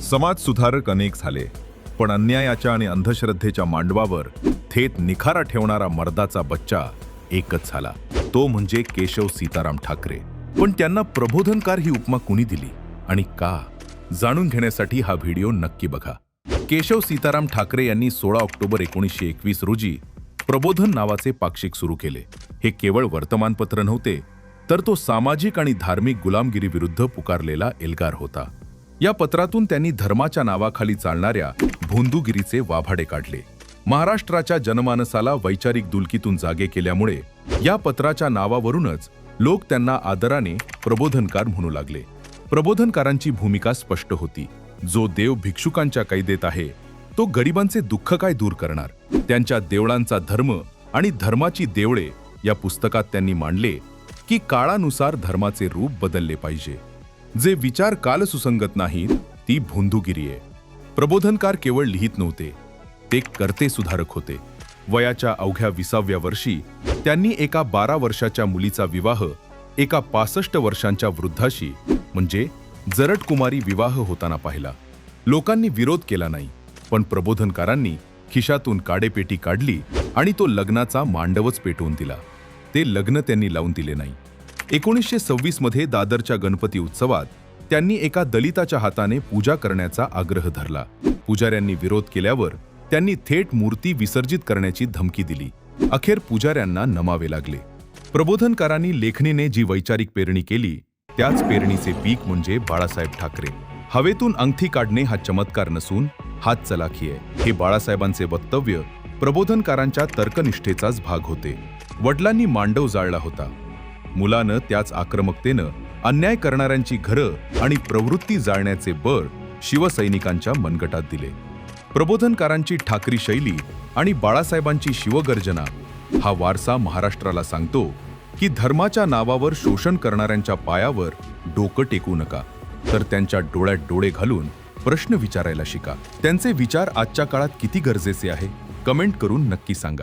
समाजसुधारक अनेक झाले, पण अन्यायाच्या आणि अंधश्रद्धेच्या मांडवावर थेट निखारा ठेवणारा मर्दाचा बच्चा एकच झाला, तो म्हणजे केशव सीताराम ठाकरे. पण त्यांना प्रबोधनकार ही उपमा कुणी दिली आणि का, जाणून घेण्यासाठी हा व्हिडिओ नक्की बघा. केशव सीताराम ठाकरे यांनी 16 ऑक्टोबर 1921 रोजी प्रबोधन नावाचे पाक्षिक सुरू केले. हे केवळ वर्तमानपत्र नव्हते, तर तो सामाजिक आणि धार्मिक गुलामगिरीविरुद्ध पुकारलेला एल्गार होता. या पत्रातून त्यांनी धर्माच्या नावाखाली चालणाऱ्या भोंदूगिरीचे वाभाडे काढले. महाराष्ट्राच्या जनमानसाला वैचारिक दुलकीतून जागे केल्यामुळे या पत्राच्या नावावरूनच लोक त्यांना आदराने प्रबोधनकार म्हणू लागले. प्रबोधनकारांची भूमिका स्पष्ट होती. जो देव भिक्षुकांच्या कैदेत आहे, तो गरिबांचे दुःख काय दूर करणार. त्यांच्या देवळांचा धर्म आणि धर्माची देवळे या पुस्तकात त्यांनी मांडले की काळानुसार धर्माचे रूप बदलले पाहिजे. जे विचार कालसुसंगत नाहीत ती भोंदूगिरी आहे. प्रबोधनकार केवळ लिहित नव्हते, ते करते सुधारक होते. वयाच्या अवघ्या 20व्या वर्षी त्यांनी एका 12 वर्षाच्या मुलीचा विवाह एका 65 वर्षांच्या वृद्धाशी म्हणजे जरटकुमारी विवाह होताना पाहिला. लोकांनी विरोध केला नाही, पण प्रबोधनकारांनी खिशातून काडेपेटी काढली आणि तो लग्नाचा मांडवच पेटवून दिला. ते लग्न त्यांनी लावून दिले नाही. 1926 मध्ये दादरच्या गणपती उत्सवात त्यांनी एका दलिताच्या हाताने पूजा करण्याचा आग्रह धरला. पुजाऱ्यांनी विरोध केल्यावर त्यांनी थेट मूर्ती विसर्जित करण्याची धमकी दिली. अखेर पुजाऱ्यांना नमावे लागले. प्रबोधनकारांनी लेखणीने जी वैचारिक पेरणी केली, त्याच पेरणीचे पीक म्हणजे बाळासाहेब ठाकरे. हवेतून अंगठी काढणे हा चमत्कार नसून हात चलाखी आहे. हे बाळासाहेबांचे वक्तव्य प्रबोधनकारांच्या तर्कनिष्ठेचाच भाग होते. वडिलांनी मांडव जाळला होता. मुलानं त्याच आक्रमकतेनं अन्याय करणाऱ्यांची घरं आणि प्रवृत्ती जाळण्याचे बळ शिवसैनिकांच्या मनगटात दिले. प्रबोधनकारांची ठाकरी शैली आणि बाळासाहेबांची शिवगर्जना हा वारसा महाराष्ट्राला सांगतो की धर्माच्या नावावर शोषण करणाऱ्यांच्या पायावर डोकं टेकू नका, तर त्यांच्या डोळ्यात डोळे घालून प्रश्न विचारायला शिका. त्यांचे विचार आजच्या काळात किती गरजेचे आहे, कमेंट करून नक्की सांगा.